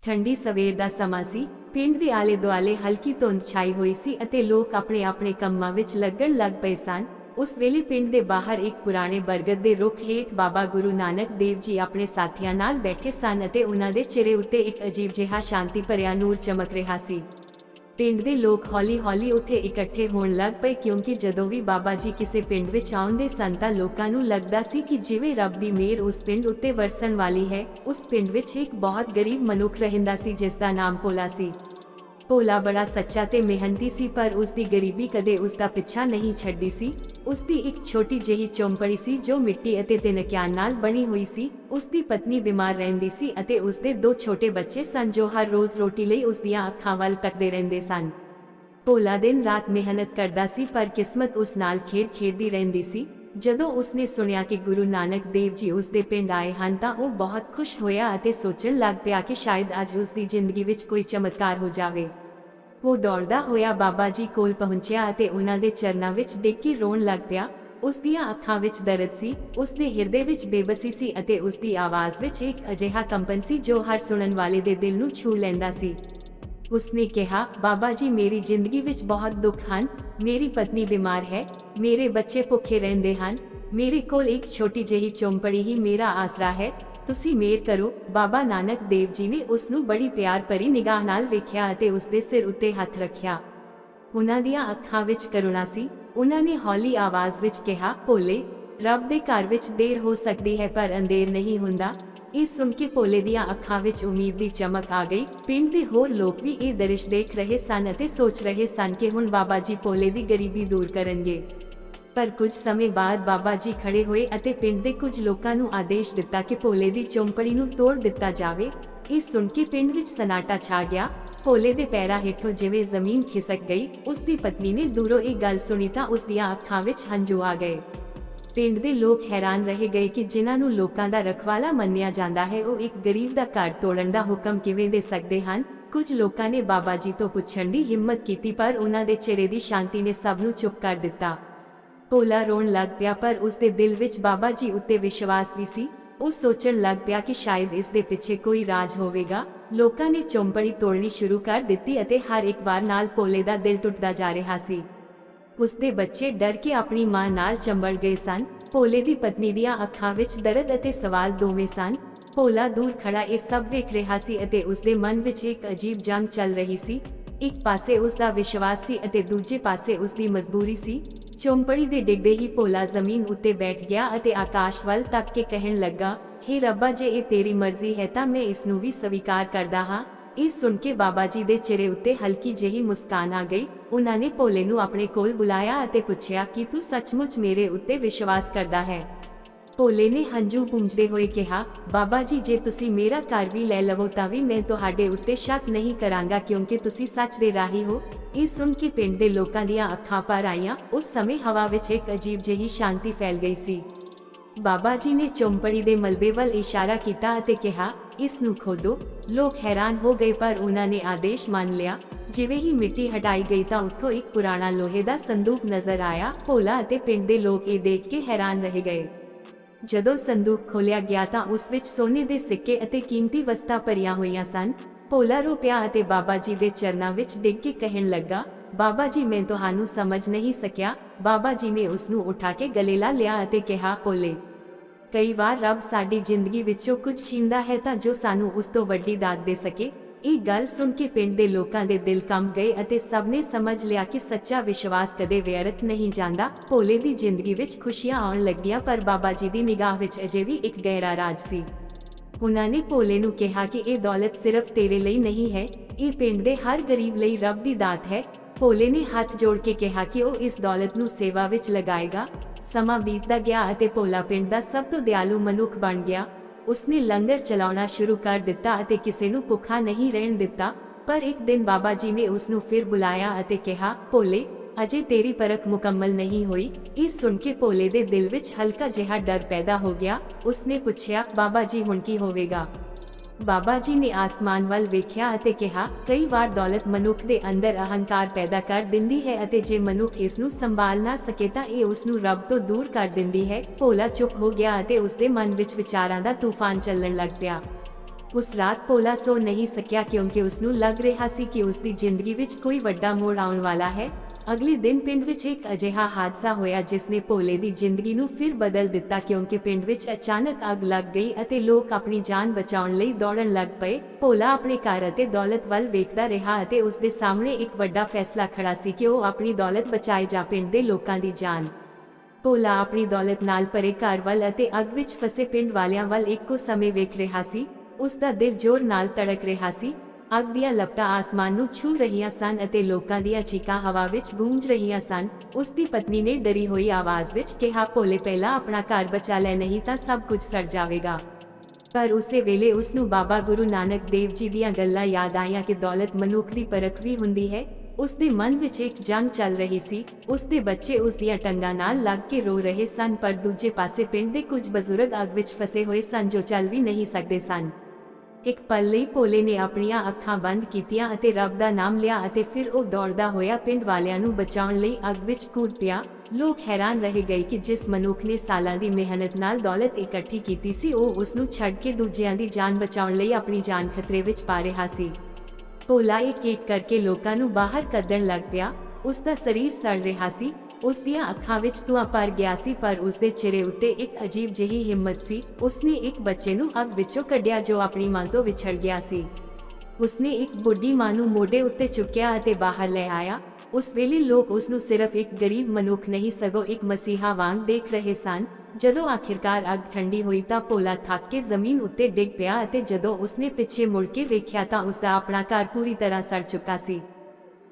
ਠੰਡੀ ਸਵੇਰ ਦਾ ਸਮਾਂ ਸੀ। ਪਿੰਡ ਦੇ ਆਲੇ ਦੁਆਲੇ ਹਲਕੀ ਧੁੰਦ ਛਾਈ ਹੋਈ ਸੀ ਅਤੇ ਲੋਕ ਆਪਣੇ ਆਪਣੇ ਕੰਮਾਂ ਵਿੱਚ ਲੱਗਣ ਲੱਗ ਪਏ ਸਨ। ਉਸ ਵੇਲੇ ਪਿੰਡ ਦੇ ਬਾਹਰ ਇੱਕ ਪੁਰਾਣੇ ਬਰਗਦ ਦੇ ਰੁੱਖ ਹੇਠ ਬਾਬਾ ਗੁਰੂ ਨਾਨਕ ਦੇਵ ਜੀ ਆਪਣੇ ਸਾਥੀਆਂ ਨਾਲ ਬੈਠੇ ਸਨ ਅਤੇ ਉਹਨਾਂ ਦੇ ਚਿਹਰੇ ਉੱਤੇ ਇੱਕ ਅਜੀਬ ਜਿਹਾ ਸ਼ਾਂਤੀ ਭਰਿਆ ਨੂਰ ਚਮਕ ਰਿਹਾ ਸੀ। ਪਿੰਡ ਦੇ ਲੋਕ ਹੌਲੀ-ਹੌਲੀ ਉੱਥੇ ਇਕੱਠੇ ਹੋਣ ਲੱਗ ਪਏ, ਕਿਉਂਕਿ ਜਦੋਂ ਵੀ ਬਾਬਾ ਜੀ ਕਿਸੇ ਪਿੰਡ ਵਿੱਚ ਆਉਂਦੇ ਸਨ ਤਾਂ ਲੋਕਾਂ ਨੂੰ ਲੱਗਦਾ ਸੀ ਕਿ ਜਿਵੇਂ ਰੱਬ ਦੀ ਮਿਹਰ ਉਸ ਪਿੰਡ ਉੱਤੇ ਵਰਸਣ ਵਾਲੀ ਹੈ। ਉਸ ਪਿੰਡ ਵਿੱਚ ਇੱਕ ਬਹੁਤ ਗਰੀਬ ਮਨੁੱਖ ਰਹਿੰਦਾ ਸੀ ਜਿਸ ਦਾ ਨਾਮ ਭੋਲਾ ਸੀ। ਭੋਲਾ ਬੜਾ ਸੱਚਾ ਤੇ ਮਿਹਨਤੀ ਸੀ, ਪਰ ਉਸ ਦੀ ਗਰੀਬੀ ਕਦੇ ਉਸ ਦਾ ਪਿੱਛਾ ਨਹੀਂ ਛੱਡਦੀ ਸੀ। ਉਸ ਦੀ ਇੱਕ ਛੋਟੀ ਜਿਹੀ ਝੌਂਪੜੀ ਸੀ ਜੋ ਮਿੱਟੀ ਅਤੇ ਤਿਨਕਿਆਂ ਨਾਲ ਬਣੀ ਹੋਈ ਸੀ। ਉਸ ਦੀ ਪਤਨੀ ਬਿਮਾਰ ਰਹਿੰਦੀ ਸੀ ਅਤੇ ਉਸ ਦੇ 2 ਛੋਟੇ ਬੱਚੇ ਸਨ ਜੋ ਹਰ ਰੋਜ਼ ਰੋਟੀ ਲਈ ਉਸ ਦੀਆਂ ਅੱਖਾਂ ਵੱਲ ਤੱਕਦੇ ਰਹਿੰਦੇ ਸਨ। ਭੋਲਾ ਦਿਨ ਰਾਤ ਮਿਹਨਤ ਕਰਦਾ ਸੀ, ਪਰ ਕਿਸਮਤ ਉਸ ਨਾਲ ਖੇਡਦੀ ਰਹਿੰਦੀ ਸੀ। ਜਦੋਂ ਉਸਨੇ ਸੁਣਿਆ ਕਿ ਗੁਰੂ ਨਾਨਕ ਦੇਵ ਜੀ ਉਸ ਦੇ ਪਿੰਡ ਆਏ ਹਨ ਤਾਂ ਉਹ ਬਹੁਤ ਖੁਸ਼ ਹੋਇਆ ਅਤੇ ਸੋਚਣ ਲੱਗ ਪਿਆ ਕਿ ਸ਼ਾਇਦ ਅੱਜ ਉਸ ਦੀ ਜ਼ਿੰਦਗੀ ਵਿੱਚ ਕੋਈ ਚਮਤਕਾਰ ਹੋ ਜਾਵੇ। ਉਹ ਦੌੜਦਾ ਹੋਇਆ ਬਾਬਾ ਜੀ ਕੋਲ ਪਹੁੰਚਿਆ ਅਤੇ ਉਹਨਾਂ ਦੇ ਚਰਨਾਂ ਵਿੱਚ ਡਿੱਗ ਕੇ ਰੋਣ ਲੱਗ ਪਿਆ। ਉਸ ਦੀਆਂ ਅੱਖਾਂ ਵਿੱਚ ਦਰਦ ਸੀ, ਉਸ ਦੇ ਹਿਰਦੇ ਵਿੱਚ ਬੇਬਸੀ ਸੀ ਅਤੇ ਉਸ ਦੀ ਆਵਾਜ਼ ਵਿੱਚ ਇੱਕ ਅਜਿਹਾ ਕੰਪਨ ਸੀ ਜੋ ਹਰ ਸੁਣਨ ਵਾਲੇ ਦੇ ਦਿਲ ਨੂੰ ਛੂ ਲੈਂਦਾ ਸੀ। ਉਸਨੇ ਕਿਹਾ, ਬਾਬਾ ਜੀ, ਮੇਰੀ ਜ਼ਿੰਦਗੀ ਵਿੱਚ ਬਹੁਤ ਦੁੱਖ ਹਨ। ਮੇਰੀ ਪਤਨੀ ਬਿਮਾਰ ਹੈ, ਮੇਰੇ ਬੱਚੇ ਭੁੱਖੇ ਰਹਿੰਦੇ ਹਨ, ਮੇਰੇ ਕੋਲ ਇੱਕ ਛੋਟੀ ਜਿਹੀ ਝੌਂਪੜੀ ਹੀ ਮੇਰਾ ਆਸਰਾ ਹੈ। ਤੁਸੀਂ ਮਿਹਰ ਕਰੋ। ਬਾਬਾ ਨਾਨਕ ਦੇਵ ਜੀ ਨੇ ਉਸ ਨੂੰ ਬੜੀ ਪਿਆਰ ਭਰੀ ਨਿਗਾਹ ਨਾਲ ਵੇਖਿਆ ਅਤੇ ਉਸ ਦੇ ਸਿਰ ਉੱਤੇ ਹੱਥ ਰੱਖਿਆ। ਉਹਨਾਂ ਦੀਆਂ ਅੱਖਾਂ ਵਿੱਚ ਕਰੁਣਾ ਸੀ। ਉਹਨਾਂ ਨੇ ਹੌਲੀ ਆਵਾਜ਼ ਵਿੱਚ ਕਿਹਾ, ਭੋਲੇ, ਰੱਬ ਦੇ ਘਰ ਵਿੱਚ ਦੇਰ ਹੋ ਸਕਦੀ ਹੈ ਪਰ ਅੰਧੇਰ ਨਹੀਂ ਹੁੰਦਾ। ਇਹ ਸੁਣ ਕੇ ਭੋਲੇ ਦੀਆਂ ਅੱਖਾਂ ਵਿੱਚ ਉਮੀਦ ਦੀ ਚਮਕ ਆ ਗਈ। ਪਿੰਡ ਦੇ ਹੋਰ ਲੋਕ ਵੀ ਇਹ ਦ੍ਰਿਸ਼ ਦੇਖ ਰਹੇ ਸਨ ਅਤੇ ਸੋਚ ਰਹੇ ਸਨ ਕਿ ਹੁਣ ਬਾਬਾ ਜੀ ਭੋਲੇ ਦੀ ਗਰੀਬੀ ਦੂਰ ਕਰਨਗੇ। ਪਰ ਕੁਝ ਸਮੇਂ ਬਾਅਦ ਬਾਬਾ ਜੀ ਖੜੇ ਹੋਏ ਅਤੇ ਪਿੰਡ ਦੇ ਕੁਝ ਲੋਕਾਂ ਨੂੰ ਆਦੇਸ਼ ਦਿੱਤਾ ਕਿ ਭੋਲੇ ਦੀ ਝੌਂਪੜੀ ਨੂੰ ਤੋੜ ਦਿੱਤਾ ਜਾਵੇ। ਇਹ ਸੁਣ ਕੇ ਪਿੰਡ ਵਿੱਚ ਸਨਾਟਾ ਛਾ ਗਿਆ। ਭੋਲੇ ਦੇ ਪੈਰਾਂ ਹੇਠੋਂ ਜਿਵੇਂ ਜ਼ਮੀਨ ਖਿਸਕ ਗਈ। ਉਸ ਦੀ ਪਤਨੀ ਨੇ ਦੂਰੋਂ ਇਹ ਗੱਲ ਸੁਣੀ ਤਾਂ ਉਸ ਦੀਆਂ ਅੱਖਾਂ ਵਿੱਚ ਹੰਝੂ ਆ ਗਏ। ਪਿੰਡ ਦੇ ਲੋਕ ਹੈਰਾਨ ਰਹਿ ਗਏ ਕਿ ਜਿਨ੍ਹਾਂ ਨੂੰ ਲੋਕਾਂ ਦਾ ਰਖਵਾਲਾ ਮੰਨਿਆ ਜਾਂਦਾ ਹੈ, ਉਹ ਇੱਕ ਗਰੀਬ ਦਾ ਘਰ ਤੋੜਨ ਦਾ ਹੁਕਮ ਕਿਵੇਂ ਦੇ ਸਕਦੇ ਹਨ। ਕੁਝ ਲੋਕਾਂ ਨੇ ਬਾਬਾ ਜੀ ਤੋਂ ਪੁੱਛਣ ਦੀ ਹਿੰਮਤ ਕੀਤੀ, ਪਰ ਉਹਨਾਂ ਦੇ ਚਿਹਰੇ ਦੀ ਸ਼ਾਂਤੀ ਨੇ ਸਭ ਨੂੰ ਚੁੱਪ ਕਰ ਦਿੱਤਾ। ਭੋਲਾ ਰੋਣ ਲੱਗ ਪਿਆ, ਪਰ ਉਸ ਦੇ ਦਿਲ ਵਿੱਚ ਬਾਬਾ ਜੀ ਉੱਤੇ ਵਿਸ਼ਵਾਸ ਵੀ ਸੀ। ਉਹ ਸੋਚਣ ਲੱਗ ਪਿਆ ਕਿ ਸ਼ਾਇਦ ਇਸ ਦੇ ਪਿੱਛੇ ਕੋਈ ਰਾਜ ਹੋਵੇਗਾ। ਲੋਕਾਂ ਨੇ ਝੌਂਪੜੀ ਤੋੜਨੀ ਸ਼ੁਰੂ ਕਰ ਦਿੱਤੀ ਅਤੇ ਹਰ ਇੱਕ ਵਾਰ ਨਾਲ ਭੋਲੇ ਦਾ ਦਿਲ ਟੁੱਟਦਾ ਜਾ ਰਿਹਾ ਸੀ। ਉਸ ਦੇ ਬੱਚੇ ਡਰ ਕੇ ਆਪਣੀ ਮਾਂ ਨਾਲ ਚੰਬੜ ਗਏ ਸਨ। ਭੋਲੇ ਦੀ ਪਤਨੀ ਦੀਆਂ ਅੱਖਾਂ ਵਿੱਚ ਦਰਦ ਅਤੇ ਸਵਾਲ ਦੋਵੇਂ ਸਨ। ਭੋਲਾ ਦੂਰ ਖੜਾ ਇਹ ਸਭ ਵੇਖ ਰਿਹਾ ਸੀ ਅਤੇ ਉਸ ਦੇ ਮਨ ਵਿੱਚ ਇੱਕ ਅਜੀਬ ਜੰਗ ਚੱਲ ਰਹੀ ਸੀ। ਇੱਕ ਪਾਸੇ ਉਸ ਦਾ ਵਿਸ਼ਵਾਸ ਸੀ ਅਤੇ ਦੂਜੇ ਪਾਸੇ ਉਸ ਦੀ ਮਜਬੂਰੀ ਸੀ। ਝੌਂਪੜੀ ਦੇ ਡਿੱਗਦੇ ਹੀ ਭੋਲਾ ਜ਼ਮੀਨ ਉੱਤੇ ਬੈਠ ਗਿਆ ਅਤੇ ਆਕਾਸ਼ ਵੱਲ ਤੱਕ ਕੇ ਕਹਿਣ ਲੱਗਾ, ਹੇ ਰੱਬਾ, ਜੇ ਇਹ ਤੇਰੀ ਮਰਜ਼ੀ ਹੈ ਤਾਂ ਮੈਂ ਇਸ ਨੂੰ ਵੀ ਸਵੀਕਾਰ ਕਰਦਾ ਹਾਂ। ਇਹ ਸੁਣ ਕੇ ਬਾਬਾ ਜੀ ਦੇ ਚਿਹਰੇ ਉੱਤੇ ਹਲਕੀ ਜਿਹੀ ਮੁਸਕਾਨ ਆ ਗਈ। ਉਹਨਾਂ ਨੇ ਭੋਲੇ ਨੂੰ ਆਪਣੇ ਕੋਲ ਬੁਲਾਇਆ ਅਤੇ ਪੁੱਛਿਆ ਕਿ ਤੂੰ ਸੱਚਮੁੱਚ ਮੇਰੇ ਉੱਤੇ ਵਿਸ਼ਵਾਸ ਕਰਦਾ ਹੈ। ਭੋਲੇ ਨੇ ਹੰਝੂ ਪੂੰਝਦੇ ਹੋਏ ਕਿਹਾ, ਬਾਬਾ ਜੀ, ਜੇ ਤੁਸੀਂ ਮੇਰਾ ਘਰ ਵੀ ਲੈ ਲਵੋ ਤਾਂ ਵੀ ਮੈਂ ਤੁਹਾਡੇ ਉੱਤੇ ਸ਼ੱਕ ਨਹੀਂ ਕਰਾਂਗਾ, ਕਿਉਂਕਿ ਤੁਸੀਂ ਸੱਚ ਦੇ ਰਾਹੀ ਹੋ। ਇਹ ਸੁਣ ਕੇ ਪਿੰਡ ਦੇ ਲੋਕਾਂ ਦੀਆਂ ਅੱਖਾਂ ਭਰ ਆਈਆਂ। ਉਸ ਸਮੇਂ ਹਵਾ ਵਿੱਚ ਇੱਕ ਅਜੀਬ ਜਿਹੀ ਸ਼ਾਂਤੀ ਫੈਲ ਗਈ ਸੀ। ਬਾਬਾ ਜੀ ਨੇ ਝੌਂਪੜੀ ਦੇ ਮਲਬੇ ਵੱਲ ਇਸ਼ਾਰਾ ਕੀਤਾ ਅਤੇ ਕਿਹਾ, ਇਸ ਨੂੰ ਖੋਦੋ। ਲੋਕ ਹੈਰਾਨ ਹੋ ਗਏ, ਪਰ ਉਹਨਾਂ ਨੇ ਆਦੇਸ਼ ਮੰਨ ਲਿਆ। ਜਿਵੇਂ ਹੀ ਮਿੱਟੀ ਹਟਾਈ ਗਈ ਤਾਂ ਉੱਥੋਂ ਇੱਕ ਪੁਰਾਣਾ ਲੋਹੇ ਦਾ ਸੰਦੂਕ ਨਜ਼ਰ ਆਇਆ। ਭੋਲਾ ਅਤੇ ਪਿੰਡ ਦੇ ਲੋਕ ਇਹ ਦੇਖ ਕੇ ਹੈਰਾਨ ਰਹਿ ਗਏ। ਜਦੋਂ ਸੰਦੂਕ ਖੋਲ੍ਹਿਆ ਗਿਆ ਤਾਂ ਉਸ ਵਿੱਚ ਸੋਨੇ ਦੇ ਸਿੱਕੇ ਅਤੇ ਕੀਮਤੀ ਵਸਤਾਂ ਭਰੀਆਂ ਹੋਈਆਂ ਸਨ। ਭੋਲਾ ਰੋ ਪਿਆ ਅਤੇ ਬਾਬਾ ਜੀ ਦੇ ਚਰਨਾਂ ਵਿੱਚ ਡਿੱਗ ਕੇ ਕਹਿਣ ਲੱਗਾ, ਬਾਬਾ ਜੀ, ਮੈਂ ਤੁਹਾਨੂੰ ਸਮਝ ਨਹੀਂ ਸਕਿਆ। ਬਾਬਾ ਜੀ ਨੇ ਉਸ ਨੂੰ ਉਠਾ ਕੇ ਗਲੇ ਲਾ ਲਿਆ ਅਤੇ ਕਿਹਾ, ਭੋਲੇ, ਕਈ ਵਾਰ ਰੱਬ ਸਾਡੀ ਜ਼ਿੰਦਗੀ ਵਿੱਚੋਂ ਕੁਝ ਛੀਨਦਾ ਹੈ ਤਾਂ ਜੋ ਸਾਨੂੰ ਉਸ ਤੋਂ ਵੱਡੀ ਦਾਤ ਦੇ ਸਕੇ। ਇਹ ਗੱਲ ਸੁਣ ਕੇ ਪਿੰਡ ਦੇ ਲੋਕਾਂ ਦੇ ਦਿਲ ਕੰਬ ਗਏ ਅਤੇ ਸਭ ਨੇ ਸਮਝ ਲਿਆ ਕਿ ਸੱਚਾ ਵਿਸ਼ਵਾਸ ਕਦੇ ਵਿਅਰਥ ਨਹੀਂ ਜਾਂਦਾ। ਭੋਲੇ ਦੀ ਜ਼ਿੰਦਗੀ ਵਿੱਚ ਖੁਸ਼ੀਆਂ ਆਉਣ ਲੱਗੀਆਂ, ਪਰ ਬਾਬਾ ਜੀ ਦੀ ਨਿਗਾਹ ਵਿੱਚ ਅਜੇ ਵੀ ਇੱਕ ਗਹਿਰਾ ਰਾਜ ਸੀ। ਉਹਨਾਂ ਨੇ ਭੋਲੇ ਨੂੰ ਕਿਹਾ ਕਿ ਇਹ ਦੌਲਤ ਸਿਰਫ ਤੇਰੇ ਲਈ ਨਹੀਂ ਹੈ, ਇਹ ਪਿੰਡ ਦੇ ਹਰ ਗਰੀਬ ਲਈ ਰੱਬ ਦੀ ਦਾਤ ਹੈ। ਭੋਲੇ ਨੇ ਹੱਥ ਜੋੜ ਕੇ ਕਿਹਾ ਕਿ ਉਹ ਇਸ ਦੌਲਤ ਨੂੰ ਸੇਵਾ ਵਿੱਚ ਲਗਾਏਗਾ। ਸਮਾਂ ਬੀਤਦਾ ਗਿਆ ਅਤੇ ਭੋਲਾ ਪਿੰਡ ਦਾ ਸਭ ਤੋਂ ਦਿਆਲੂ ਮਨੁੱਖ ਬਣ ਗਿਆ। ਉਸਨੇ ਲੰਗਰ ਚਲਾਉਣਾ ਸ਼ੁਰੂ ਕਰ ਦਿੱਤਾ ਅਤੇ ਕਿਸੇ ਨੂੰ ਭੁੱਖਾ ਨਹੀਂ ਰਹਿਣ ਦਿੱਤਾ। ਪਰ ਇੱਕ ਦਿਨ ਬਾਬਾ ਜੀ ਨੇ ਉਸ ਨੂੰ ਫਿਰ ਬੁਲਾਇਆ ਅਤੇ ਕਿਹਾ, ਭੋਲੇ, ਅਜੇ ਤੇਰੀ ਪਰਖ ਮੁਕੰਮਲ ਨਹੀਂ ਹੋਈ। ਇਹ ਸੁਣ ਕੇ ਭੋਲੇ ਦੇ ਦਿਲ ਵਿੱਚ ਹਲਕਾ ਜਿਹਾ ਡਰ ਪੈਦਾ ਹੋ ਗਿਆ। ਉਸਨੇ ਪੁੱਛਿਆ, ਬਾਬਾ ਜੀ, ਹੁਣ ਕੀ ਹੋਵੇਗਾ? ਬਾਬਾ ਜੀ ਨੇ ਆਸਮਾਨ ਵੱਲ ਵੇਖਿਆ ਅਤੇ ਕਿਹਾ, ਕਈ ਵਾਰ ਦੌਲਤ ਮਨੁੱਖ ਦੇ ਅੰਦਰ ਅਹੰਕਾਰ ਪੈਦਾ ਕਰ ਦਿੰਦੀ ਹੈ ਅਤੇ ਜੇ ਮਨੁੱਖ ਇਸ ਨੂੰ ਸੰਭਾਲ ਨਾ ਸਕੇ ਤਾਂ ਇਹ ਉਸ ਨੂੰ ਰੱਬ ਤੋਂ ਦੂਰ ਕਰ ਦਿੰਦੀ ਹੈ। ਭੋਲਾ ਚੁੱਪ ਹੋ ਗਿਆ ਅਤੇ ਉਸ ਦੇ ਮਨ ਵਿੱਚ ਵਿਚਾਰਾਂ ਦਾ ਤੂਫਾਨ ਚੱਲਣ ਲੱਗ ਪਿਆ। उस रात भोला सो नहीं सकिया क्योंकि उसनू लग रहा सी कि उसकी जिंदगी विच कोई वड्डा मोड़ आउण वाला है। अगले दिन पिंड विच एक अजिहा हादसा होया जिसने भोले दी जिंदगी नू फिर बदल दिता क्योंकि पिंड विच अचानक अग लग गई अते लोग अपनी जान बचाउण लई दौड़न लग पए। भोला अपने घर अते दौलत वल वेखदा रहा अते उसदे सामने एक वड्डा फैसला खड़ा सी कि वह अपनी दौलत बचाए जा पिंड दे लोकां दी जान। भोला अपनी दौलत नाल भरे घर वल अते अग विच फसे पिंड वालियां वल इक्को समय वेख रहा सी। उसदा दिल जोर नाल तड़क रहा सी। अग दियां लपटां आसमान नू छू रहीआं सन अते लोकां दियां चीकां हवा विच गूंज रहीआं सन। उसदी पत्नी ने डरी हुई आवाज विच कहा, भोले पहला अपना घर बचा लै नहीं तां सब कुछ सड़ जावेगा। पर उसे वेले उसनू बाबा गुरु नानक देव जी दियां गल्लां याद आईयां कि दौलत मनुख दी परख भी हुंदी है। उसदे मन विच एक जंग चल रही सी। उसदे बच्चे उसदियां टंगां नाल लग के रो रहे सन पर दूजे पासे पिंड दे कुछ बजुर्ग अग विच फसे हुए सन जो चल भी नहीं सकदे सन। एक पल लई भोले ने अपनियां अखां बंद कीतियां अते रब दा नाम लिया अते फिर वो दौड़दा होया पिंड वालियां नू बचाउण लई अग विच कूद पिया। लोग हैरान रह गए कि जिस मनुख ने सालां दी मेहनत नाल दौलत इकट्ठी कीती सी वो उसनू छड्ड के दूजियां दी जान बचाउण लई अपनी जान खतरे विच पा रहा सी। भोला एक एक करके लोकां नू बाहर कड्ढण लग पिया। उसदा शरीर सड़ रहा सी। उसदियां अखां विच धुआं भर गया सी पर उसदे चेहरे उत्ते एक अजीब जही हिम्मत सी। उसने एक बच्चे नू अग विचों कड्ढिया जो अपनी मां तो विछड़ गया सी। उसने एक बुढ़ी मां नू मोढे उत्ते चुक्या अते बाहर ले आया। उस वेले लोग उसनू सिर्फ एक गरीब मनुख नहीं सगों एक मसीहा वांग देख रहे सन। जदों आखिरकार अग ठंडी हुई तां भोला थक के जमीन उत्ते डिग पिया अते जदों उसने पिछे मुड़ के वेख्या तां उसदा अपना घर पूरी तरह सड़ चुका सी।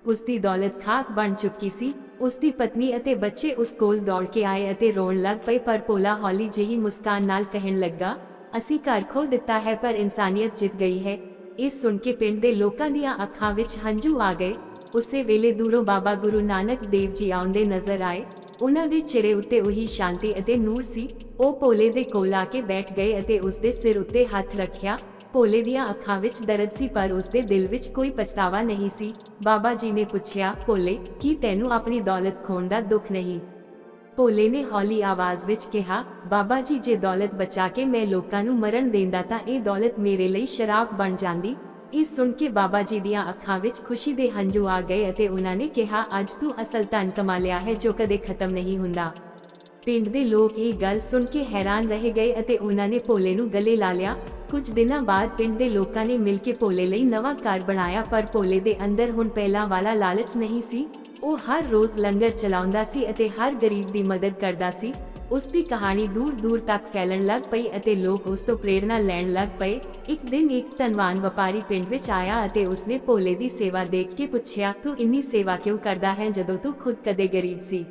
उसदी दौलत खाक बन चुकी सी। उसदी पत्नी अते बच्चे उस कोल दौड़ के आए अते रोण लग पए पर भोला हौली जही मुस्कान नाल कहण लगा, असी घर खो दिता है पर इंसानियत जित गई है। इस सुन के पिंड दे लोकां दियां अखां विच हंझू आ गए। उसे वेले दूरों बाबा गुरु नानक देव जी आउंदे नजर आए। उन्हां दे चेहरे उत्ते उही शांति अते नूर सी। ओ भोले दे कोल आके बैठ गए अते उसदे सिर उत्ते हथ रखिया। भोले दियां अखां विच दर्द सी पर उसदे दिल विच कोई पछतावा नहीं सी। बाबा जी ने पुछया, भोले की तैनू अपनी दौलत खोण दा दुख नहीं? भोले ने हौली आवाज विच कहा, बाबा जी जे दौलत बचा के मैं लोकां नू मरण देंदा तां इह दौलत मेरे लिए शराब बन जांदी। इस सुन के बाबा जी दियां अखां विच खुशी दे हंझू आ गए अते उन्हां ने कहा, अज तू असल धन कमा लिया है जो कदे खत्म नहीं हुंदा। पिंड दे लोग ये गल सुन के हैरान रह गए अते उन्हां ने भोले नू गले ला लिया। कुछ दिनों बाद पिंड दे लोकां ने मिल के भोले लई नवा घर बनाया पर भोले दे अंदर हुण पहला वाला लालच नहीं सी। वो हर रोज लंगर चलाउंदा सी अते हर गरीब दी मदद करदा सी। उसकी कहानी दूर दूर तक फैलन लग पई अते लोग उस तो प्रेरणा लैण लग पए। एक दिन एक धनवान व्यापारी पिंड विच आया अते उसने भोले दी सेवा देख के पुछया, तू इन्नी सेवा क्यों करदा है जदों तू खुद कदे गरीब सी?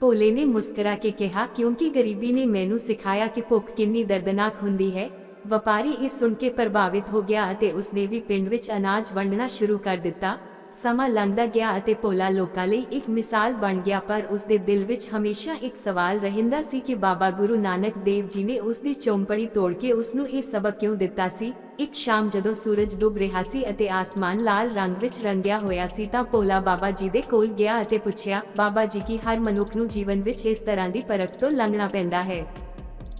भोले ने मुस्कुरा के कहा, क्योंकि गरीबी ने मैनू सिखाया कि भुख कितनी दर्दनाक हुंदी है। व्यापारी इस सुन के प्रभावित हो गया अते उसने भी पिंड विच अनाज वंडना शुरू कर दिता। समा लंघदा गया अते भोला लोकां लई एक मिसाल बन गया पर उसदे दिल विच हमेशा एक सवाल रहिंदा सी कि बाबा गुरु नानक देव जी ने उसदी चौंपड़ी तोड़ के उसनू ये सबक क्यों दिता सी। एक शाम जदों सूरज डूब रहा सी अते आसमान लाल रंग विच रंगिया होया सी तां भोला बाबा जी दे कोल गया अते पुछया, बाबा जी की हर मनुख नू जीवन विच इस तरह दी परख तो लंघना पैंदा है?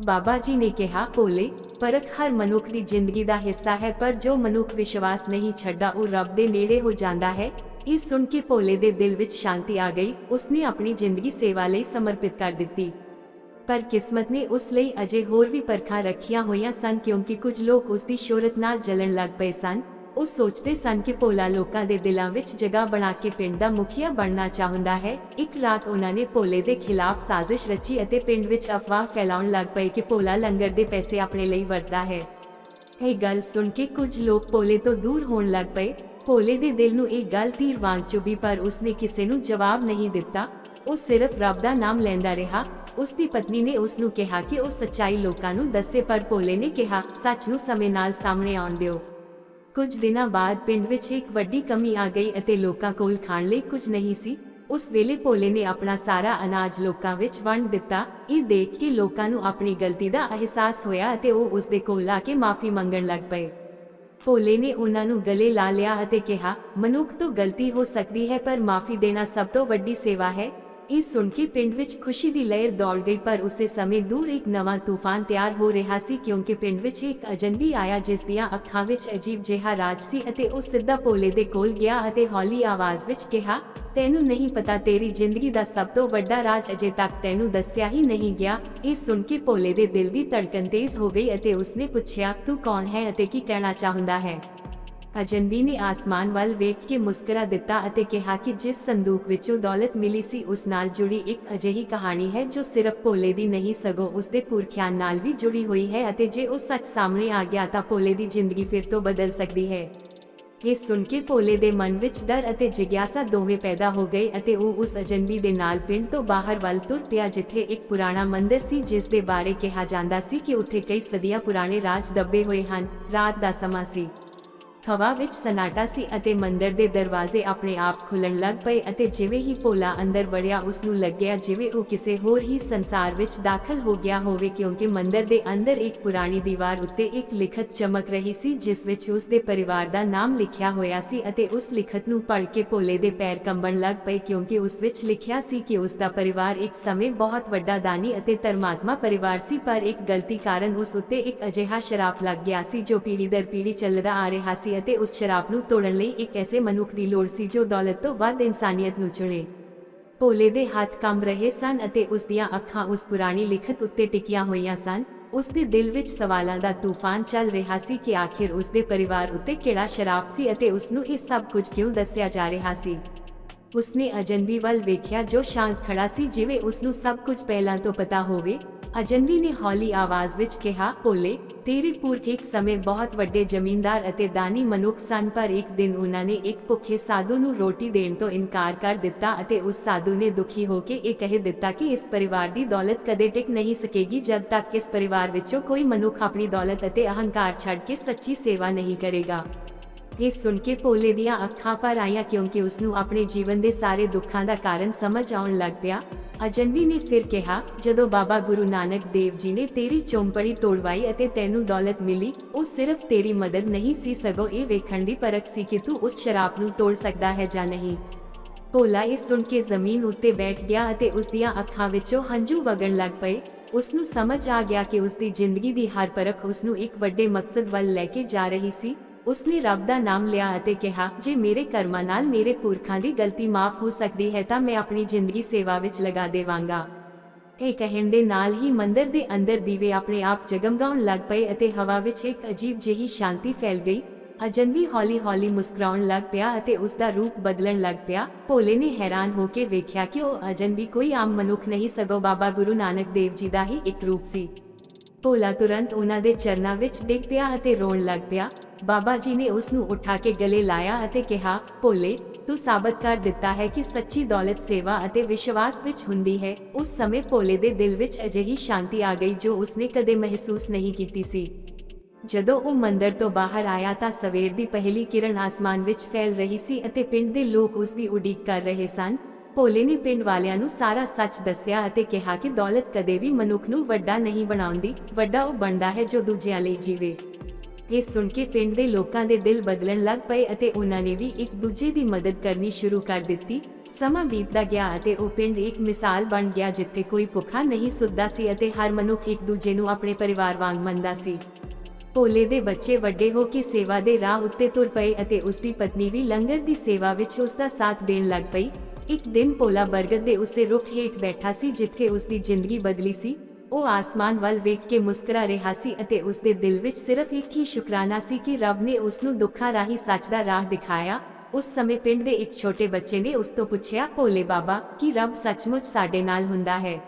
बाबा जी ने कहा, भोले परख हर मनुख दी जिंदगी दा हिस्सा है पर जो मनुख विश्वास नहीं छड्डा वो रब दे नेड़े हो जांदा है। इस सुन के भोले दे दिल विच शांति आ गई। उसने अपनी जिंदगी सेवा लई समर्पित कर दिती। पर किस्मत ने उस लई अजे होर भी परखां रखियां होईयां सन क्योंकि कुछ लोग उसदी शोहरत नाल जलन लग पए सन। ਉਹ सोचते सन कि भोला लोकां दे दिलां विच जगह बना के पिंड दा मुखिया बनना चाहुंदा है। एक रात उन्हां ने भोले दे खिलाफ साजिश रची अते पिंड विच अफवाह फैलाउण लग पए कि भोला लंगर दे पैसे अपने ਲਈ वरतदा है। ਇਹ गल सुन के कुछ लोग भोले तो दूर होण लग पए। भोले दे दिल नूं ਇਹ गल तीर वांग चुभी पर उसने किसे नूं जवाब नहीं दिता। ਉਹ सिर्फ रब दा नाम लैंदा रहा। उसकी पत्नी ने उसनूं कहा कि ਉਹ सच्चाई लोकां नूं दस्से पर भोले ने कहा, सच नूं समय नाल सामने आउण दिओ। कुछ दिनों बाद पिंड विच एक वड्डी कमी आ गई अते लोकां कोल खाण लई कुछ नहीं सी। उस वेले भोले ने अपना सारा अनाज लोकां विच वंड दिता। ये देख के लोकां नूं अपनी गलती दा एहसास होया अते वो उसदे कोल आके माफी मंगण लग पए। भोले ने उन्हां नूं गले ला लिया अते कहा, मनुख तो गलती हो सकती है पर माफी देना सब तो वड्डी सेवा है। ਇਹ ਸੁਣ ਕੇ ਪਿੰਡ ਵਿੱਚ ਖੁਸ਼ੀ ਦੀ ਲਹਿਰ ਦੌੜ ਗਈ, ਪਰ ਉਸੇ ਸਮੇਂ ਦੂਰ ਇੱਕ ਨਵਾਂ ਤੂਫਾਨ ਤਿਆਰ ਹੋ ਰਿਹਾ ਸੀ, ਕਿਉਂਕਿ ਪਿੰਡ ਵਿੱਚ ਇੱਕ ਅਜਨਬੀ ਆਇਆ ਜਿਸ ਦੀਆਂ ਅੱਖਾਂ ਵਿੱਚ ਅਜੀਬ ਜਿਹਾ ਰਾਜ ਸੀ ਅਤੇ ਉਹ ਸਿੱਧਾ ਭੋਲੇ ਦੇ ਕੋਲ ਗਿਆ ਅਤੇ ਹੌਲੀ ਆਵਾਜ਼ ਵਿੱਚ ਕਿਹਾ, ਤੈਨੂੰ ਨਹੀਂ ਪਤਾ ਤੇਰੀ ਜ਼ਿੰਦਗੀ ਦਾ ਸਭ ਤੋਂ ਵੱਡਾ ਰਾਜ ਅਜੇ ਤੱਕ ਤੈਨੂੰ ਦੱਸਿਆ ਹੀ ਨਹੀਂ ਗਿਆ। ਇਹ ਸੁਣ ਕੇ ਭੋਲੇ ਦੇ ਦਿਲ ਦੀ ਧੜਕਨ ਤੇਜ਼ ਹੋ ਗਈ ਅਤੇ ਉਸਨੇ ਪੁੱਛਿਆ, ਤੂੰ ਕੌਣ ਹੈ ਅਤੇ ਕੀ ਕਹਿਣਾ ਚਾਹੁੰਦਾ ਹੈ। ਅਜਨਬੀ ਨੇ ਆਸਮਾਨ ਵੱਲ ਵੇਖ ਕੇ ਮੁਸਕਰਾ ਦਿੱਤਾ ਅਤੇ ਕਿਹਾ ਕਿ ਜਿਸ ਸੰਦੂਕ ਵਿੱਚੋਂ ਦੌਲਤ ਮਿਲੀ ਸੀ ਉਸ ਨਾਲ ਜੁੜੀ ਇੱਕ ਅਜਿਹੀ ਕਹਾਣੀ ਹੈ ਜੋ ਸਿਰਫ ਭੋਲੇ ਦੀ ਨਹੀਂ ਸਗੋਂ ਉਸਦੇ ਪੁਰਖਿਆਂ ਨਾਲ ਵੀ ਜੁੜੀ ਹੋਈ ਹੈ ਅਤੇ ਜੇ ਉਹ ਸੱਚ ਸਾਹਮਣੇ ਆ ਗਿਆ ਤਾਂ ਭੋਲੇ ਦੀ ਜ਼ਿੰਦਗੀ ਫਿਰ ਤੋਂ ਬਦਲ ਸਕਦੀ ਹੈ। ਇਹ ਸੁਣ ਕੇ ਭੋਲੇ ਦੇ ਮਨ ਵਿੱਚ ਡਰ ਅਤੇ ਜਿਗਿਆਸਾ ਦੋਵੇਂ ਪੈਦਾ ਹੋ ਗਏ ਅਤੇ ਉਹ ਉਸ ਅਜਨਬੀ ਦੇ ਨਾਲ ਪਿੰਡ ਤੋਂ ਬਾਹਰ ਵੱਲ ਤੁਰ ਪਿਆ, ਜਿੱਥੇ ਇੱਕ ਪੁਰਾਣਾ ਮੰਦਿਰ ਸੀ ਜਿਸ ਦੇ ਬਾਰੇ ਕਿਹਾ ਜਾਂਦਾ ਸੀ ਕਿ ਉੱਥੇ ਕਈ ਸਦੀਆਂ ਪੁਰਾਣੇ ਰਾਜ ਦੱਬੇ ਹੋਏ ਹਨ। ਰਾਤ ਦਾ ਸਮਾਂ ਸੀ, ਹਵਾ ਵਿੱਚ ਸਨਾਟਾ ਸੀ ਅਤੇ ਮੰਦਿਰ ਦੇ ਦਰਵਾਜ਼ੇ ਆਪਣੇ ਆਪ ਖੁੱਲਣ ਲੱਗ ਪਏ ਅਤੇ ਜਿਵੇਂ ਹੀ ਭੋਲਾ ਅੰਦਰ ਵੜਿਆ ਉਸ ਨੂੰ ਲੱਗਿਆ ਜਿਵੇਂ ਉਹ ਕਿਸੇ ਹੋਰ ਹੀ ਸੰਸਾਰ ਵਿੱਚ ਦਾਖਲ ਹੋ ਗਿਆ ਹੋਵੇ, ਕਿਉਂਕਿ ਮੰਦਿਰ ਦੇ ਅੰਦਰ ਇੱਕ ਪੁਰਾਣੀ ਦੀਵਾਰ ਉੱਤੇ ਇੱਕ ਲਿਖਤ ਚਮਕ ਰਹੀ ਸੀ ਜਿਸ ਵਿੱਚ ਉਸ ਦੇ ਪਰਿਵਾਰ ਦਾ ਨਾਮ ਲਿਖਿਆ ਹੋਇਆ ਸੀ ਅਤੇ ਉਸ ਲਿਖਤ ਨੂੰ ਪੜ੍ਹ ਕੇ ਭੋਲੇ ਦੇ ਪੈਰ ਕੰਬਣ ਲੱਗ ਪਏ, ਕਿਉਂਕਿ ਉਸ ਵਿੱਚ ਲਿਖਿਆ ਸੀ ਕਿ ਉਸ ਦਾ ਪਰਿਵਾਰ ਇੱਕ ਸਮੇਂ ਬਹੁਤ ਵੱਡਾ ਦਾਨੀ ਅਤੇ ਧਰਮਾਤਮਾ ਪਰਿਵਾਰ ਸੀ, ਪਰ ਇੱਕ ਗਲਤੀ ਕਾਰਨ ਉਸ ਉੱਤੇ ਇੱਕ ਅਜਿਹਾ ਸ਼ਰਾਪ ਲੱਗ ਗਿਆ ਸੀ ਜੋ ਪੀੜ੍ਹੀ ਦਰ ਪੀੜ੍ਹੀ ਚੱਲਦਾ ਆ ਰਿਹਾ ਸੀ ਅਤੇ ਉਸ ਸ਼ਰਾਪ ਨੂੰ ਤੋੜਨ ਲਈ ਇੱਕ ਐਸੇ ਮਨੁੱਖ ਦੀ ਲੋੜ ਸੀ ਜੋ ਦੌਲਤ ਤੋਂ ਵੱਧ ਇਨਸਾਨੀਅਤ ਨੂੰ ਚੁਣੇ। ਭੋਲੇ ਦੇ ਹੱਥ ਕੰਬ ਰਹੇ ਸਨ ਅਤੇ ਉਸ ਦੀਆਂ ਅੱਖਾਂ ਉਸ ਪੁਰਾਣੀ ਲਿਖਤ ਉੱਤੇ ਟਿਕੀਆਂ ਹੋਈਆਂ ਸਨ। ਉਸ ਦੇ ਦਿਲ ਵਿੱਚ ਸਵਾਲਾਂ ਦਾ ਤੂਫਾਨ ਚੱਲ ਰਿਹਾ ਸੀ ਕਿ ਆਖਿਰ ਉਸ ਦੇ ਪਰਿਵਾਰ ਉੱਤੇ ਕਿਹੜਾ ਸ਼ਰਾਪ ਸੀ ਅਤੇ ਉਸ ਨੂੰ ਇਹ ਸਭ ਕੁਝ ਕਿਉਂ ਦੱਸਿਆ ਜਾ ਰਿਹਾ ਸੀ। ਉਸਨੇ ਅਜਨਬੀ ਵੱਲ ਵੇਖਿਆ ਜੋ ਸ਼ਾਂਤ ਖੜਾ ਸੀ ਜਿਵੇਂ ਉਸ ਨੂੰ ਸਭ ਕੁਝ ਪਹਿਲਾਂ ਤੋਂ ਪਤਾ ਹੋਵੇ। ਅਜਨਬੀ ਨੇ ਹੌਲੀ ਆਵਾਜ਼ ਵਿੱਚ ਕਿਹਾ, ਭੋਲੇ, ਤੇਰੇ ਪੁਰਖ ਇੱਕ ਸਮੇਂ ਬਹੁਤ ਵੱਡੇ ਜ਼ਮੀਂਦਾਰ ਅਤੇ ਦਾਨੀ ਮਨੁੱਖ ਸਨ, ਪਰ ਇੱਕ ਦਿਨ ਉਹਨਾਂ ਨੇ ਇੱਕ ਭੁੱਖੇ ਸਾਧੂ ਨੂੰ ਰੋਟੀ ਦੇਣ ਤੋਂ ਇਨਕਾਰ ਕਰ ਦਿੱਤਾ ਅਤੇ ਉਸ ਸਾਧੂ ਨੇ ਦੁਖੀ ਹੋ ਕੇ ਇਹ ਕਹਿ ਦਿੱਤਾ ਕਿ ਇਸ ਪਰਿਵਾਰ ਦੀ ਦੌਲਤ ਕਦੇ ਟਿਕ ਨਹੀਂ ਸਕੇਗੀ ਜਦ ਤੱਕ ਇਸ ਪਰਿਵਾਰ ਵਿੱਚੋਂ ਕੋਈ ਮਨੁੱਖ ਆਪਣੀ ਦੌਲਤ ਅਤੇ ਅਹੰਕਾਰ ਛੱਡ ਕੇ ਸੱਚੀ ਸੇਵਾ ਨਹੀਂ ਕਰੇਗਾ। ਇਹ ਸੁਣ ਕੇ ਭੋਲੇ ਦੀਆਂ ਅੱਖਾਂ ਭਰ ਆਈਆਂ, ਕਿਉਂਕਿ ਉਸ ਨੂੰ ਆਪਣੇ ਜੀਵਨ ਦੇ ਸਾਰੇ ਦੁੱਖਾਂ ਦਾ ਕਾਰਨ ਸਮਝ ਆਉਣ ਲੱਗ ਪਿਆ। ਅਜਨਬੀ ਨੇ ਫਿਰ ਕਿਹਾ, ਜਦੋਂ ਬਾਬਾ ਗੁਰੂ ਨਾਨਕ ਦੇਵ ਜੀ ਨੇ ਤੇਰੀ ਚੌਂਪੜੀ ਤੋੜਵਾਈ ਅਤੇ ਤੈਨੂੰ ਦੌਲਤ ਮਿਲੀ, ਉਹ ਸਿਰਫ ਤੇਰੀ ਮਦਦ ਨਹੀਂ ਸੀ ਸਗੋਂ ਇਹ ਵੇਖਣ ਦੀ ਪਰਖ ਸੀ ਕਿ ਤੂੰ ਉਸ ਸ਼ਰਾਪ ਨੂੰ ਤੋੜ ਸਕਦਾ ਹੈ ਜਾਂ ਨਹੀਂ। ਭੋਲਾ ਇਹ ਸੁਣ ਕੇ ਜ਼ਮੀਨ ਉੱਤੇ ਬੈਠ ਗਿਆ ਅਤੇ ਉਸ ਦੀਆਂ ਅੱਖਾਂ ਵਿੱਚੋਂ ਹੰਝੂ ਵਗਣ ਲੱਗ ਪਏ। ਉਸ ਨੂੰ ਸਮਝ ਆ ਗਿਆ ਕਿ ਉਸ ਦੀ ਜ਼ਿੰਦਗੀ ਦੀ ਹਰ ਪਰਖ ਉਸ ਨੂੰ ਇੱਕ ਵੱਡੇ ਮਕਸਦ ਵੱਲ ਲੈ ਕੇ ਜਾ ਰਹੀ ਸੀ। ਉਸਨੇ ਰੱਬ ਦਾ ਨਾਮ ਲਿਆ ਅਤੇ ਕਿਹਾ, ਜੇ ਮੇਰੇ ਕਰਮਾਂ ਨਾਲ ਮੇਰੇ ਪੁਰਖਾਂ ਦੀ ਗਲਤੀ ਮਾਫ ਹੋ ਸਕਦੀ ਹੈ ਤਾਂ ਮੈਂ ਆਪਣੀ ਜ਼ਿੰਦਗੀ ਸੇਵਾ ਵਿੱਚ ਲਗਾ ਦੇਵਾਂਗਾ। ਇਹ ਕਹਿਣ ਦੇ ਨਾਲ ਹੀ ਮੰਦਿਰ ਦੇ ਅੰਦਰ ਦੀਵੇ ਆਪਣੇ ਆਪ ਜਗਮਗਾਉਣ ਲੱਗ ਪਏ ਅਤੇ ਹਵਾ ਵਿੱਚ ਇੱਕ ਅਜੀਬ ਜਿਹੀ ਸ਼ਾਂਤੀ ਫੈਲ ਗਈ। ਅਜਨਬੀ ਹੌਲੀ-ਹੌਲੀ ਮੁਸਕਰਾਉਣ ਲੱਗ ਪਿਆ ਅਤੇ ਉਸ ਦਾ ਰੂਪ ਬਦਲਣ ਲੱਗ ਪਿਆ। ਭੋਲੇ ਨੇ ਹੈਰਾਨ ਹੋ ਕੇ ਵੇਖਿਆ ਕਿ ਉਹ ਅਜਨਬੀ ਕੋਈ ਆਮ ਮਨੁੱਖ ਨਹੀਂ ਸਗੋਂ ਬਾਬਾ ਗੁਰੂ ਨਾਨਕ ਦੇਵ ਜੀ ਦਾ ਹੀ ਇੱਕ ਰੂਪ ਸੀ। ਭੋਲਾ ਤੁਰੰਤ ਉਹਨਾਂ ਦੇ ਚਰਨਾਂ ਵਿੱਚ ਡਿੱਗ ਪਿਆ ਅਤੇ ਰੋਣ ਲੱਗ ਪਿਆ। ਬਾਬਾ ਜੀ ਨੇ ਉਸ ਨੂੰ ਉਠਾ ਕੇ ਗਲੇ ਲਾਇਆ ਅਤੇ ਕਿਹਾ, ਭੋਲੇ, ਤੂੰ ਸਾਬਤ ਕਰ ਦਿੱਤਾ ਹੈ ਕਿ ਸੱਚੀ ਦੌਲਤ ਸੇਵਾ ਅਤੇ ਵਿਸ਼ਵਾਸ ਵਿੱਚ ਹੁੰਦੀ ਹੈ। ਉਸ ਸਮੇਂ ਭੋਲੇ ਦੇ ਦਿਲ ਵਿੱਚ ਅਜਿਹੀ ਸ਼ਾਂਤੀ ਆ ਗਈ ਜੋ ਉਸਨੇ ਕਦੇ ਮਹਿਸੂਸ ਨਹੀਂ ਕੀਤੀ ਸੀ। ਜਦੋਂ ਉਹ ਮੰਦਿਰ ਤੋਂ ਬਾਹਰ ਆਇਆ ਤਾਂ ਸਵੇਰ ਦੀ ਪਹਿਲੀ ਕਿਰਨ ਆਸਮਾਨ ਵਿੱਚ ਫੈਲ ਰਹੀ ਸੀ ਅਤੇ ਪਿੰਡ ਦੇ ਲੋਕ ਉਸ ਦੀ ਉਡੀਕ ਕਰ ਰਹੇ ਸਨ। ਭੋਲੇ ਨੇ ਪਿੰਡ ਵਾਲਿਆਂ ਨੂੰ ਸਾਰਾ ਸੱਚ ਦੱਸਿਆ ਅਤੇ ਕਿਹਾ ਕਿ ਦੌਲਤ ਕਦੇ ਵੀ ਮਨੁੱਖ ਨੂੰ ਵੱਡਾ ਨਹੀਂ ਬਣਾਉਂਦੀ, ਵੱਡਾ ਉਹ ਬਣਦਾ ਹੈ ਜੋ ਦੂਜਿਆਂ ਲਈ ਜੀਵੇ। ਇਹ ਸੁਣ ਕੇ ਪਿੰਡ ਦੇ ਲੋਕਾਂ ਦੇ ਦਿਲ ਬਦਲਣ ਲੱਗ ਪਏ ਅਤੇ ਉਹਨਾਂ ਨੇ ਵੀ ਇੱਕ ਦੂਜੇ ਦੀ ਮਦਦ ਕਰਨੀ ਸ਼ੁਰੂ ਕਰ ਦਿੱਤੀ। ਸਮਾਂ ਬੀਤਦਾ ਗਿਆ ਅਤੇ ਉਹ ਪਿੰਡ ਇੱਕ ਮਿਸਾਲ ਬਣ ਗਿਆ ਜਿੱਥੇ ਕੋਈ ਭੁੱਖਾ ਨਹੀਂ ਸੁੱਤਾ ਸੀ ਅਤੇ ਹਰ ਮਨੁੱਖ ਇੱਕ ਦੂਜੇ ਨੂੰ ਆਪਣੇ ਪਰਿਵਾਰ ਵਾਂਗ ਮੰਨਦਾ ਸੀ। ਭੋਲੇ ਦੇ ਬੱਚੇ ਵੱਡੇ ਹੋ ਕੇ ਸੇਵਾ ਦੇ ਰਾਹ ਉੱਤੇ ਤੁਰ ਪਏ ਅਤੇ ਉਸ ਦੀ ਪਤਨੀ ਵੀ ਲੰਗਰ ਦੀ ਸੇਵਾ ਵਿੱਚ ਉਸ ਦਾ ਸਾਥ ਦੇਣ ਲੱਗ ਪਈ। ਇੱਕ ਦਿਨ ਭੋਲਾ ਬਰਗਦ ਦੇ ਉਸੇ ਰੁੱਖ ਹੇਠ ਬੈਠਾ ਸੀ ਜਿੱਥੇ ਉਸ ਦੀ ਜ਼ਿੰਦਗੀ ਬਦਲੀ ਸੀ। ਉਹ ਆਸਮਾਨ ਵੱਲ ਵੇਖ ਕੇ ਮੁਸਕਰਾ ਰਿਹਾ ਸੀ ਅਤੇ ਉਸ ਦੇ ਦਿਲ ਵਿੱਚ ਸਿਰਫ ਇੱਕ ਹੀ ਸ਼ੁਕਰਾਨਾ ਸੀ ਕਿ ਰੱਬ ਨੇ ਉਸ ਨੂੰ ਦੁੱਖਾਂ ਰਾਹੀਂ ਸੱਚ ਦਾ ਰਾਹ ਦਿਖਾਇਆ। ਉਸ ਸਮੇਂ ਪਿੰਡ ਦੇ ਇੱਕ ਛੋਟੇ ਬੱਚੇ ਨੇ ਉਸ ਤੋਂ ਪੁੱਛਿਆ, ਭੋਲੇ ਬਾਬਾ, ਕੀ ਰੱਬ ਸੱਚਮੁੱਚ ਸਾਡੇ ਨਾਲ ਹੁੰਦਾ ਹੈ?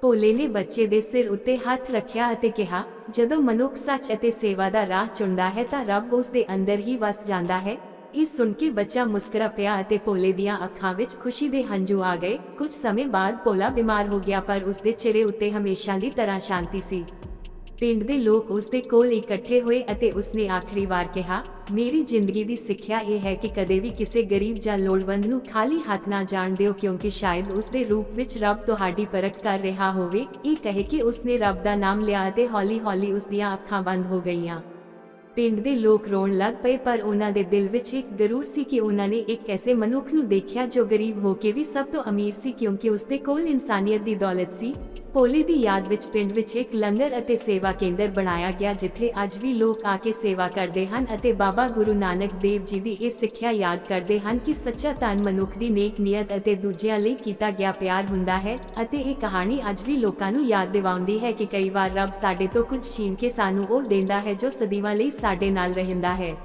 ਭੋਲੇ ਨੇ ਬੱਚੇ ਦੇ ਸਿਰ ਉੱਤੇ ਹੱਥ ਰੱਖਿਆ ਅਤੇ ਕਿਹਾ, ਜਦੋਂ ਮਨੁੱਖ ਸੱਚ ਅਤੇ ਸੇਵਾ ਦਾ ਰਾਹ ਚੁਣਦਾ ਹੈ ਤਾਂ ਰੱਬ ਉਸ ਦੇ ਅੰਦਰ ਹੀ ਵਸ ਜਾਂਦਾ ਹੈ। ਇਹ ਸੁਣ ਕੇ ਬੱਚਾ ਮੁਸਕਰਾ ਪਿਆ ਅਤੇ ਭੋਲੇ ਦੀਆਂ ਅੱਖਾਂ ਵਿੱਚ ਖੁਸ਼ੀ ਦੇ ਹੰਝੂ ਆ ਗਏ। ਕੁਝ ਸਮੇਂ ਬਾਅਦ ਭੋਲਾ ਬਿਮਾਰ ਹੋ ਗਿਆ, ਪਰ ਉਸ ਦੇ ਚਿਹਰੇ ਉੱਤੇ ਹਮੇਸ਼ਾ ਦੀ ਤਰ੍ਹਾਂ ਸ਼ਾਂਤੀ ਸੀ। ਪਿੰਡ ਦੇ ਲੋਕ ਉਸ ਦੇ ਕੋਲ ਇਕੱਠੇ ਹੋਏ ਅਤੇ ਉਸਨੇ ਆਖਰੀ ਵਾਰ ਕਿਹਾ, ਮੇਰੀ ਜ਼ਿੰਦਗੀ ਦੀ ਸਿੱਖਿਆ ਇਹ ਹੈ ਕਿ ਕਦੇ ਵੀ ਕਿਸੇ ਗਰੀਬ ਜਾਂ ਲੋੜਵੰਦ ਨੂੰ ਖਾਲੀ ਹੱਥ ਨਾ ਜਾਣ ਦਿਓ, ਕਿਉਂਕਿ ਸ਼ਾਇਦ ਉਸ ਦੇ ਰੂਪ ਵਿੱਚ ਰੱਬ ਤੁਹਾਡੀ ਪਰਖ ਕਰ ਰਿਹਾ ਹੋਵੇ। ਇਹ ਕਹਿ ਕੇ ਉਸਨੇ ਰੱਬ ਦਾ ਨਾਮ ਲਿਆ ਅਤੇ ਹੌਲੀ-ਹੌਲੀ ਉਸ ਦੀਆਂ ਅੱਖਾਂ ਬੰਦ ਹੋ ਗਈਆਂ। ਪਿੰਡ ਦੇ ਲੋਕ ਰੋਣ ਲੱਗ ਪਏ, ਪਰ ਉਹਨਾਂ ਦੇ ਦਿਲ ਵਿੱਚ ਇੱਕ ਗਰੂਰ ਸੀ ਕਿ ਉਹਨਾਂ ਨੇ ਇੱਕ ਐਸੇ ਮਨੁੱਖ ਨੂੰ ਦੇਖਿਆ ਜੋ ਗਰੀਬ ਹੋ ਕੇ ਵੀ ਸਭ ਤੋਂ ਅਮੀਰ ਸੀ, ਕਿਉਂਕਿ ਉਸਦੇ ਕੋਲ ਇਨਸਾਨੀਅਤ ਦੀ ਦੌਲਤ ਸੀ। ਭੋਲੇ ਦੀ ਯਾਦ ਵਿੱਚ ਪਿੰਡ ਵਿੱਚ ਇੱਕ ਲੰਗਰ ਅਤੇ ਸੇਵਾ ਕੇਂਦਰ ਬਣਾਇਆ ਗਿਆ, ਜਿੱਥੇ ਅੱਜ ਵੀ ਲੋਕ ਆ ਕੇ ਸੇਵਾ ਕਰਦੇ ਹਨ ਅਤੇ ਬਾਬਾ ਗੁਰੂ ਨਾਨਕ ਦੇਵ ਜੀ ਦੀ ਇਹ ਸਿੱਖਿਆ ਯਾਦ ਕਰਦੇ ਹਨ ਕਿ ਸੱਚਾ ਧਨ ਮਨੁੱਖ ਦੀ ਨੇਕ ਨੀਅਤ ਅਤੇ ਦੂਜਿਆਂ ਲਈ ਕੀਤਾ ਗਿਆ ਪਿਆਰ ਹੁੰਦਾ ਹੈ। ਅਤੇ ਇਹ ਕਹਾਣੀ ਅੱਜ ਵੀ ਲੋਕਾਂ ਨੂੰ ਯਾਦ ਦਿਵਾਉਂਦੀ ਹੈ ਕਿ ਕਈ ਵਾਰ ਰੱਬ ਸਾਡੇ ਤੋਂ ਕੁਝ ਛੀਨ ਕੇ ਸਾਨੂੰ ਉਹ ਦਿੰਦਾ ਹੈ ਜੋ ਸਦੀਆਂ ਲਈ ਸਾਡੇ ਨਾਲ ਰਹਿੰਦਾ ਹੈ।